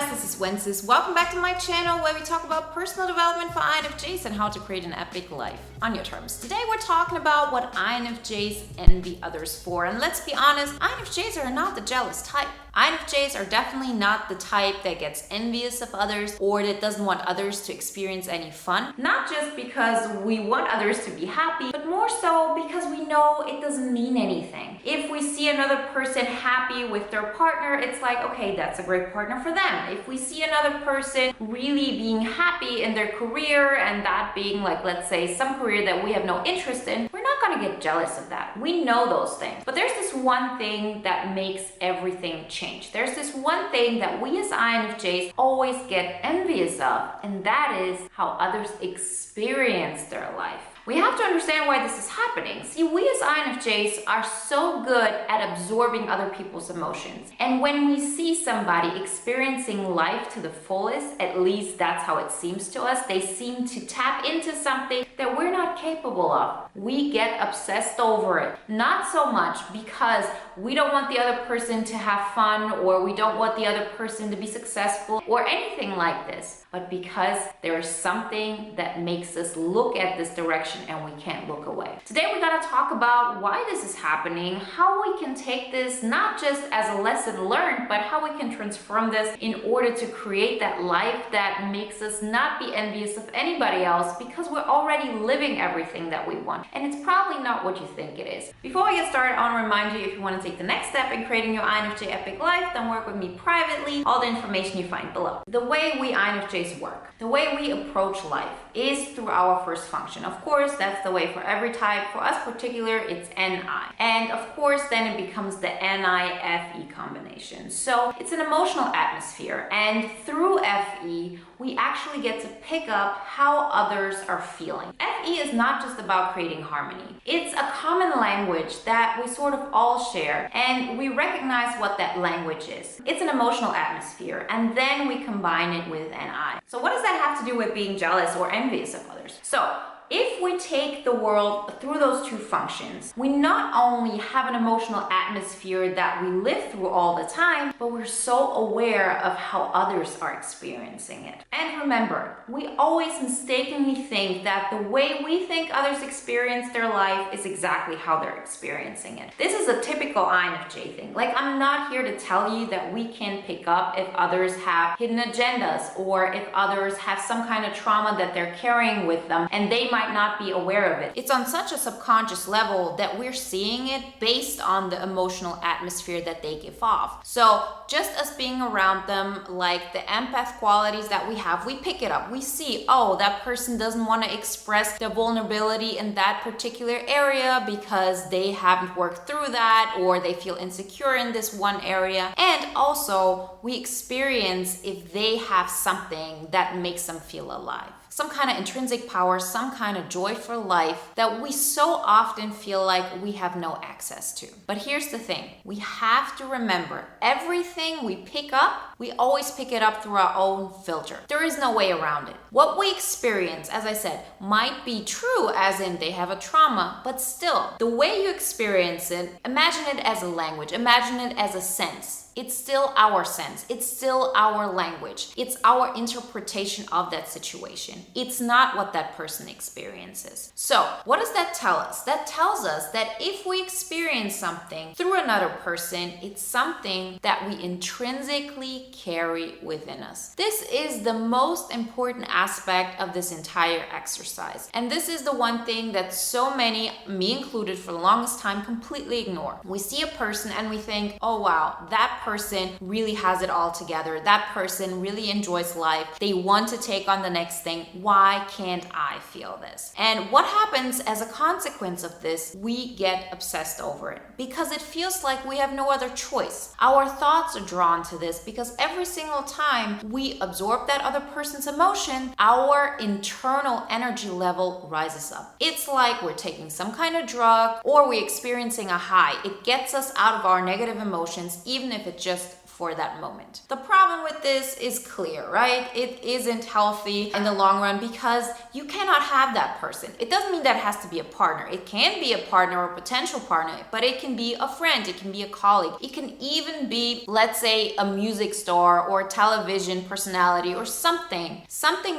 guys, this is Wenzes. Welcome back to my channel where we talk about personal development for INFJs and how to create an epic life on your terms. Today we're talking about what INFJs envy others for. And let's be honest, INFJs are not the jealous type. INFJs are definitely not the type that gets envious of others or that doesn't want others to experience any fun. Not just because we want others to be happy, but more so because we know it doesn't mean anything. If we see another person happy with their partner, it's like, okay, that's a great partner for them. If we see another person really being happy in their career and that being like, let's say, some career that we have no interest in, we're not gonna get jealous of that. We know those things. But there's this one thing that makes everything change. There's this one thing that we as INFJs always get envious of, and that is how others experience their life. We have to understand why this is happening. See, we as INFJs are so good at absorbing other people's emotions. And when we see somebody experiencing life to the fullest, at least that's how it seems to us, they seem to tap into something that we're not capable of. We get obsessed over it. Not so much because we don't want the other person to have fun or we don't want the other person to be successful or anything like this, but because there is something that makes us look at this direction and we can't look away. Today we're going to talk about why this is happening, how we can take this not just as a lesson learned, but how we can transform this in order to create that life that makes us not be envious of anybody else because we're already living everything that we want. And it's probably not what you think it is. Before we get started, I want to remind you, if you want to take the next step in creating your INFJ epic life, then work with me privately. All the information you find below. The way we INFJs work, the way we approach life is through our first function. Of course, that's the way for every type. For us particular, it's NI. And of course, then it becomes the NI-FE combination. So it's an emotional atmosphere. And through FE, we actually get to pick up how others are feeling. FE is not just about creating harmony. It's a common language that we sort of all share, and we recognize what that language is. It's an emotional atmosphere, and then we combine it with NI. So what does that have to do with being jealous or envious of others? So if we take the world through those two functions, we not only have an emotional atmosphere that we live through all the time, but we're so aware of how others are experiencing it. And remember, we always mistakenly think that the way we think others experience their life is exactly how they're experiencing it. This is a typical INFJ thing. Like, I'm not here to tell you that we can pick up if others have hidden agendas or if others have some kind of trauma that they're carrying with them and they might not be aware of it. It's on such a subconscious level that we're seeing it based on the emotional atmosphere that they give off. So just us being around them, like the empath qualities that we have, we pick it up. We see, oh, that person doesn't want to express their vulnerability in that particular area because they haven't worked through that or they feel insecure in this one area. And also we experience if they have something that makes them feel alive. Some kind of intrinsic power, some kind of joy for life that we so often feel like we have no access to. But here's the thing, we have to remember, everything we pick up, we always pick it up through our own filter. There is no way around it. What we experience, as I said, might be true as in they have a trauma, but still, the way you experience it, imagine it as a language, imagine it as a sense. It's still our sense. It's still our language. It's our interpretation of that situation. It's not what that person experiences. So, what does that tell us? That tells us that if we experience something through another person, it's something that we intrinsically carry within us. This is the most important aspect of this entire exercise. And this is the one thing that so many, me included for the longest time, completely ignore. We see a person and we think, oh wow, that person really has it all together. That person really enjoys life. They want to take on the next thing. Why can't I feel this? And what happens as a consequence of this? We get obsessed over it because it feels like we have no other choice. Our thoughts are drawn to this because every single time we absorb that other person's emotion, our internal energy level rises up. It's like we're taking some kind of drug or we're experiencing a high. It gets us out of our negative emotions, even if it's just for that moment. The problem with this is clear, right? It isn't healthy in the long run because you cannot have that person. It doesn't mean that it has to be a partner. It can be a partner or potential partner, but it can be a friend, it can be a colleague, it can even be, let's say, a music star or a television personality or something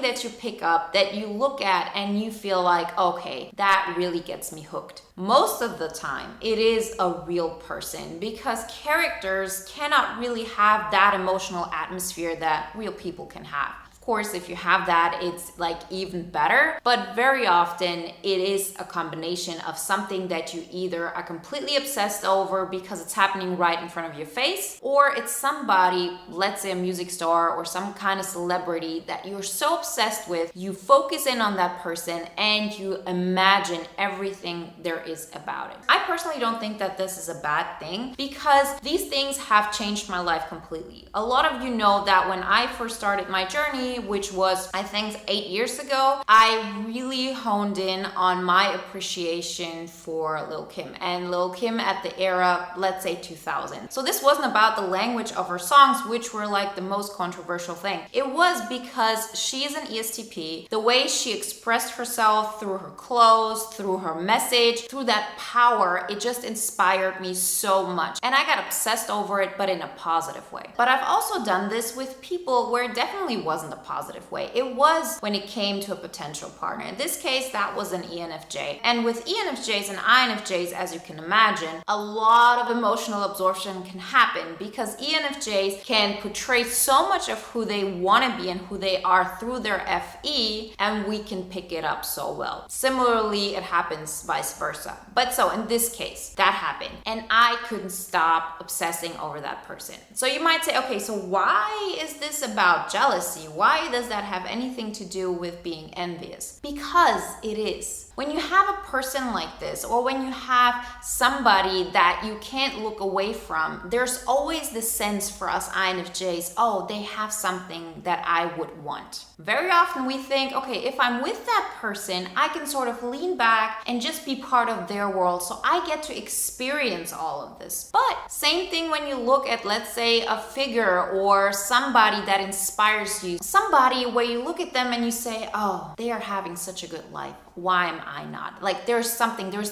that you pick up, that you look at and you feel like, okay, that really gets me hooked. Most of the time, it is a real person because characters cannot really have that emotional atmosphere that real people can have. Of course, if you have that, it's like even better, but very often it is a combination of something that you either are completely obsessed over because it's happening right in front of your face, or it's somebody, let's say a music star or some kind of celebrity that you're so obsessed with, you focus in on that person and you imagine everything there is about it. I personally don't think that this is a bad thing because these things have changed my life completely. A lot of you know that when I first started my journey, which was, I think, 8 years ago, I really honed in on my appreciation for Lil' Kim. And Lil' Kim at the era, let's say 2000. So this wasn't about the language of her songs, which were like the most controversial thing. It was because she is an ESTP. The way she expressed herself through her clothes, through her message, through that power, it just inspired me so much. And I got obsessed over it, but in a positive way. But I've also done this with people where it definitely wasn't a positive way. It was when it came to a potential partner. In this case, that was an ENFJ. And with ENFJs and INFJs, as you can imagine, a lot of emotional absorption can happen because ENFJs can portray so much of who they want to be and who they are through their FE, and we can pick it up so well. Similarly, it happens vice versa. But so in this case, that happened, and I couldn't stop obsessing over that person. So you might say, okay, so why is this about jealousy? Why does that have anything to do with being envious? Because it is. When you have a person like this, or when you have somebody that you can't look away from, there's always the sense for us INFJs, oh, they have something that I would want. Very often we think, okay, if I'm with that person, I can sort of lean back and just be part of their world, so I get to experience all of this. But same thing when you look at, let's say, a figure or somebody that inspires you, somebody where you look at them and you say, oh, they are having such a good life. Why am I not? Like there's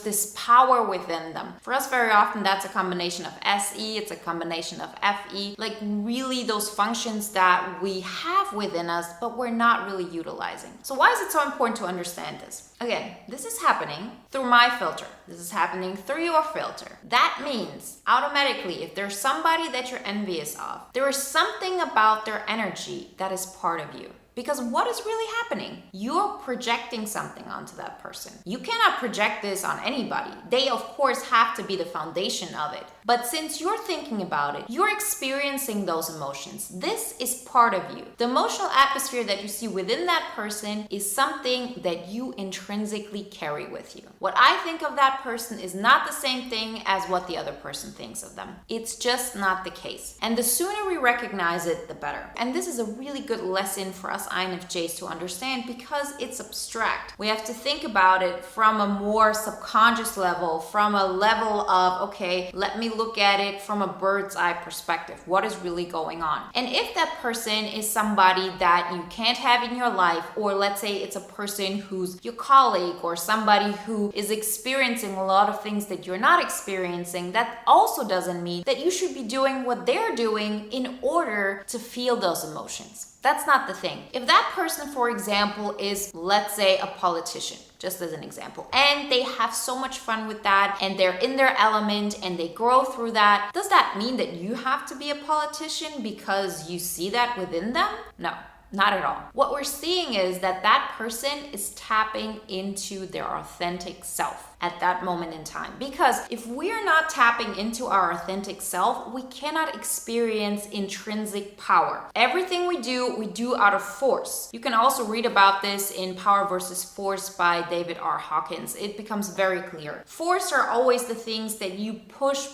this power within them. For us, very often that's a combination of SE, it's a combination of FE, like really those functions that we have within us, but we're not really utilizing. So why is it so important to understand this? Again, this is happening through my filter. This is happening through your filter. That means automatically, if there's somebody that you're envious of, there is something about their energy that is part of you. Because what is really happening? You're projecting something onto that person. You cannot project this on anybody. They, of course, have to be the foundation of it. But since you're thinking about it, you're experiencing those emotions. This is part of you. The emotional atmosphere that you see within that person is something that you intrinsically carry with you. What I think of that person is not the same thing as what the other person thinks of them. It's just not the case. And the sooner we recognize it, the better. And this is a really good lesson for us INFJs to understand because it's abstract. We have to think about it from a more subconscious level, from a level of, okay, let me look at it from a bird's eye perspective. What is really going on? And if that person is somebody that you can't have in your life, or let's say it's a person who's your colleague or somebody who is experiencing a lot of things that you're not experiencing, that also doesn't mean that you should be doing what they're doing in order to feel those emotions. That's not the thing. If that person, for example, is, let's say, a politician, just as an example, and they have so much fun with that and they're in their element and they grow through that, does that mean that you have to be a politician because you see that within them? No. Not at all. What we're seeing is that that person is tapping into their authentic self at that moment in time. Because if we're not tapping into our authentic self, we cannot experience intrinsic power. Everything we do out of force. You can also read about this in Power versus Force by David R. Hawkins. It becomes very clear. Force are always the things that you push,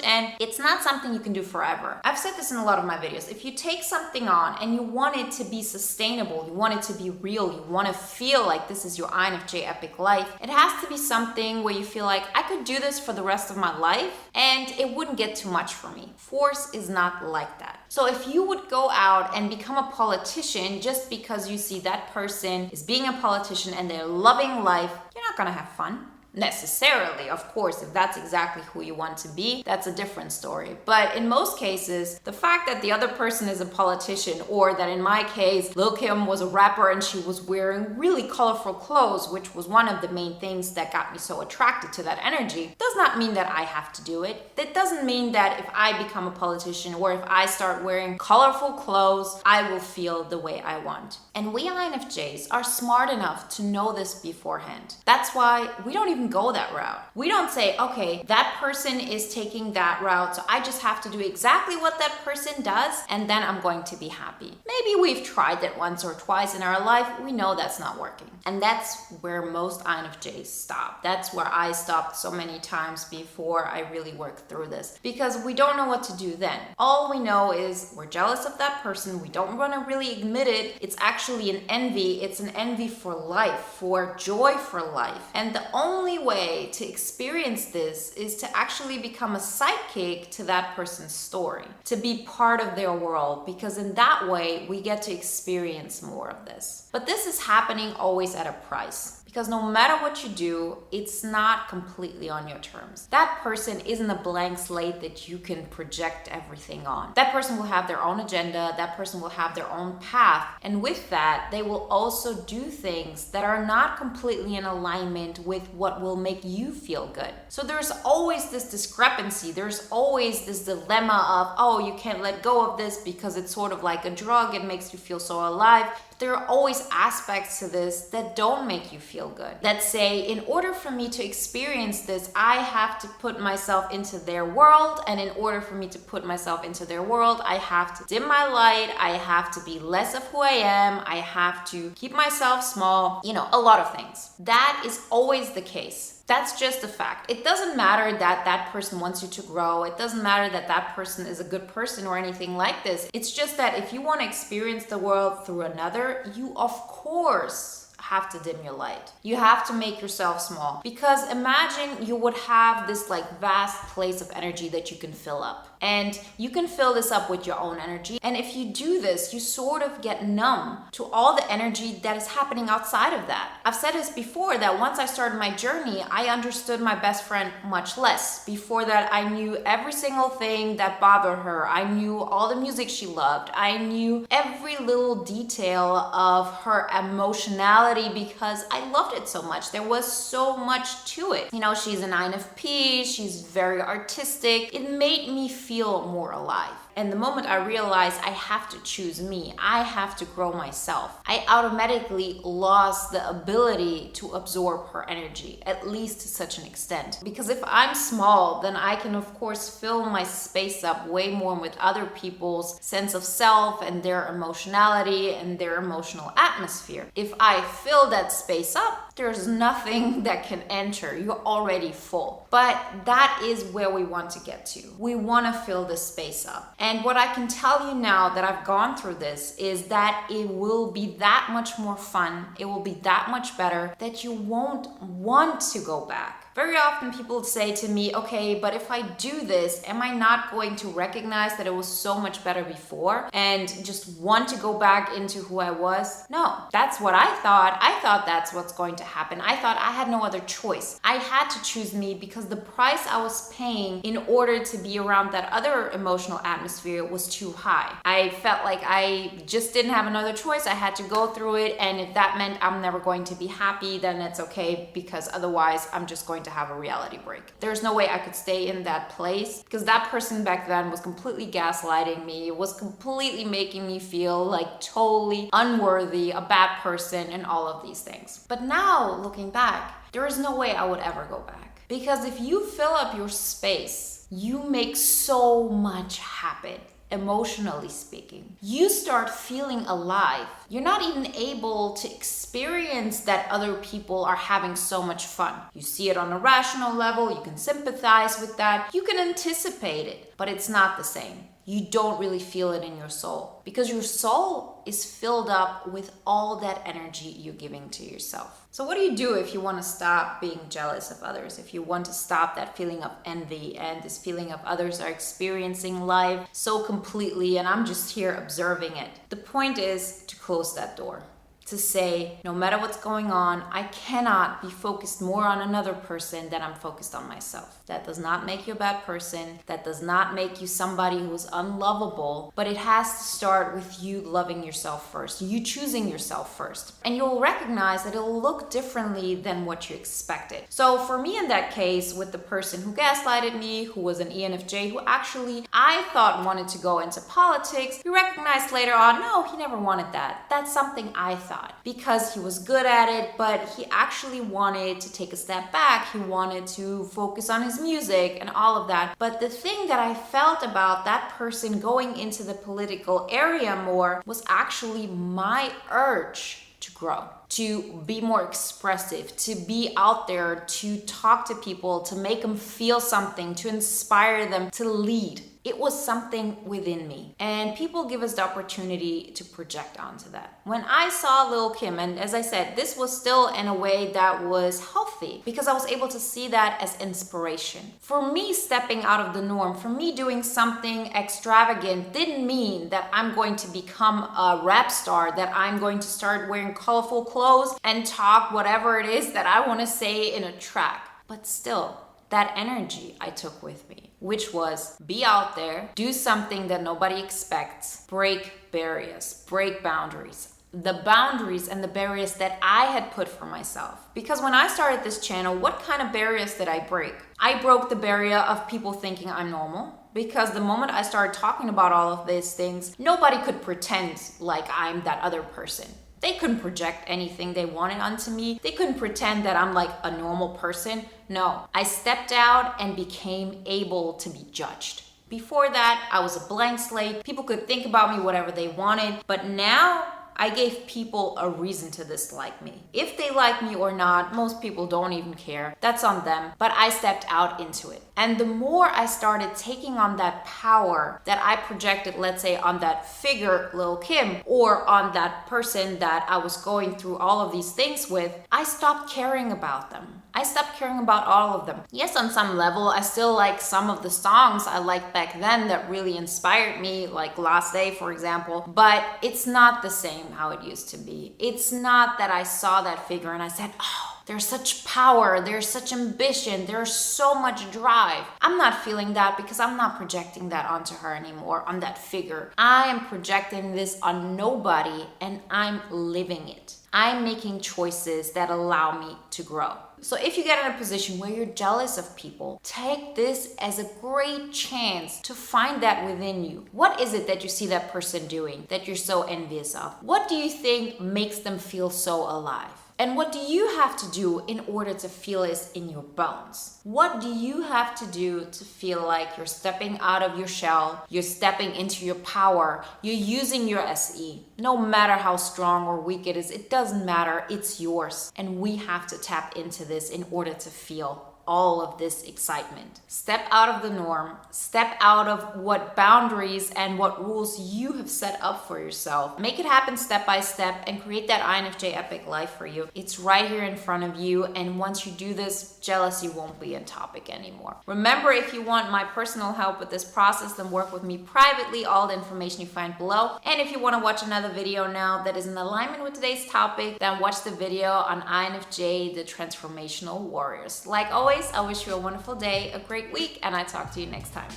and it's not something you can do forever. I've said this in a lot of my videos. If you take something on and you want it to be sustainable, you want it to be real, you want to feel like this is your INFJ epic life, it has to be something something where you feel like I could do this for the rest of my life and it wouldn't get too much for me. Force is not like that. So if you would go out and become a politician just because you see that person is being a politician and they're loving life, you're not gonna have fun. Necessarily, of course, if that's exactly who you want to be, that's a different story. But in most cases, the fact that the other person is a politician, or that in my case, Lil Kim was a rapper and she was wearing really colorful clothes, which was one of the main things that got me so attracted to that energy, does not mean that I have to do it. That doesn't mean that if I become a politician or if I start wearing colorful clothes, I will feel the way I want. And we INFJs are smart enough to know this beforehand. That's why we don't even go that route. We don't say, okay, that person is taking that route, so I just have to do exactly what that person does, and then I'm going to be happy. Maybe we've tried that once or twice in our life. We know that's not working. And that's where most INFJs stop. That's where I stopped so many times before I really worked through this. Because we don't know what to do then. All we know is we're jealous of that person. We don't want to really admit it. It's actually an envy. It's an envy for life, for joy for life. And the only way to experience this is to actually become a sidekick to that person's story, to be part of their world, because in that way we get to experience more of this. But this is happening always at a price. Because no matter what you do, it's not completely on your terms. That person isn't a blank slate that you can project everything on. That person will have their own agenda, that person will have their own path, and with that, they will also do things that are not completely in alignment with what will make you feel good. So there's always this discrepancy, there's always this dilemma of, oh, you can't let go of this because it's sort of like a drug, it makes you feel so alive. There are always aspects to this that don't make you feel good. That say, in order for me to experience this, I have to put myself into their world. And in order for me to put myself into their world, I have to dim my light. I have to be less of who I am. I have to keep myself small. A lot of things. That is always the case. That's just a fact. It doesn't matter that that person wants you to grow. It doesn't matter that that person is a good person or anything like this. It's just that if you want to experience the world through another, you of course have to dim your light. You have to make yourself small. Because imagine you would have this vast place of energy that you can fill up. And you can fill this up with your own energy. And if you do this, you sort of get numb to all the energy that is happening outside of that. I've said this before, that once I started my journey, I understood my best friend much less. Before that, I knew every single thing that bothered her. I knew all the music she loved. I knew every little detail of her emotionality because I loved it so much. There was so much to it. She's an INFP, she's very artistic. It made me feel more alive. And the moment I realized I have to choose me, I have to grow myself, I automatically lost the ability to absorb her energy, at least to such an extent. Because if I'm small, then I can of course fill my space up way more with other people's sense of self and their emotionality and their emotional atmosphere. If I fill that space up, there's nothing that can enter. You're already full. But that is where we want to get to. We want to fill the space up. And what I can tell you now that I've gone through this is that it will be that much more fun. It will be that much better that you won't want to go back. Very often people say to me, okay, but if I do this, am I not going to recognize that it was so much better before and just want to go back into who I was? No, that's what I thought. I thought that's what's going to happen. I thought I had no other choice. I had to choose me because the price I was paying in order to be around that other emotional atmosphere was too high. I felt like I just didn't have another choice. I had to go through it, and if that meant I'm never going to be happy, then it's okay, because otherwise I'm just going to have a reality break. There's no way I could stay in that place because that person back then was completely gaslighting me, was completely making me feel like totally unworthy, a bad person, and all of these things. But now, looking back, there is no way I would ever go back. Because if you fill up your space, you make so much happen. Emotionally speaking, you start feeling alive. You're not even able to experience that other people are having so much fun. You see it on a rational level, you can sympathize with that, you can anticipate it, but it's not the same. you don't really feel it in your soul, because your soul is filled up with all that energy you're giving to yourself. So what do you do if you want to stop being jealous of others? If you want to stop that feeling of envy and this feeling of others are experiencing life so completely and I'm just here observing it? The point is to close that door. To say, no matter what's going on, I cannot be focused more on another person than I'm focused on myself. That does not make you a bad person. That does not make you somebody who is unlovable, but it has to start with you loving yourself first, you choosing yourself first. And you'll recognize that it'll look differently than what you expected. So for me in that case, with the person who gaslighted me, who was an ENFJ, who actually I thought wanted to go into politics, we recognized later on, no, he never wanted that. That's something I thought. Because he was good at it, but he actually wanted to take a step back. He wanted to focus on his music and all of that. But the thing that I felt about that person going into the political area more was actually my urge to grow, to be more expressive, to be out there, to talk to people, to make them feel something, to inspire them, to lead. It was something within me. And people give us the opportunity to project onto that. When I saw Lil' Kim, and as I said, this was still in a way that was healthy because I was able to see that as inspiration. For me, stepping out of the norm, for me doing something extravagant didn't mean that I'm going to become a rap star, that I'm going to start wearing colorful clothes and talk whatever it is that I want to say in a track. But still, that energy I took with me, which was be out there, do something that nobody expects, break barriers, break boundaries. The boundaries and the barriers that I had put for myself. Because when I started this channel, what kind of barriers did I break? I broke the barrier of people thinking I'm normal. Because the moment I started talking about all of these things, nobody could pretend like I'm that other person. They couldn't project anything they wanted onto me. They couldn't pretend that I'm like a normal person. No, I stepped out and became able to be judged. Before that, I was a blank slate. People could think about me whatever they wanted. But now, I gave people a reason to dislike me. If they like me or not, most people don't even care. That's on them. But I stepped out into it. And the more I started taking on that power that I projected, let's say on that figure, Lil' Kim, or on that person that I was going through all of these things with, I stopped caring about them. I stopped caring about all of them. Yes, on some level, I still like some of the songs I liked back then that really inspired me, like Last Day, for example. But it's not the same how it used to be. It's not that I saw that figure and I said, oh, there's such power, there's such ambition, there's so much drive. I'm not feeling that because I'm not projecting that onto her anymore, on that figure. I am projecting this on nobody and I'm living it. I'm making choices that allow me to grow. So if you get in a position where you're jealous of people, take this as a great chance to find that within you. What is it that you see that person doing that you're so envious of? What do you think makes them feel so alive? And what do you have to do in order to feel this in your bones? What do you have to do to feel like you're stepping out of your shell, you're stepping into your power, you're using your SE? No matter how strong or weak it is, it doesn't matter, it's yours. And we have to tap into this in order to feel all of this excitement. Step out of the norm, step out of what boundaries and what rules you have set up for yourself. Make it happen step by step and create that INFJ epic life for you. It's right here in front of you, and once you do this, jealousy won't be a topic anymore. Remember, if you want my personal help with this process, then work with me privately. All the information you find below. And if you want to watch another video now that is in alignment with today's topic, then watch the video on INFJ, the Transformational Warriors. Like always, I wish you a wonderful day, a great week, and I talk to you next time.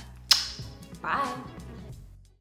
Bye.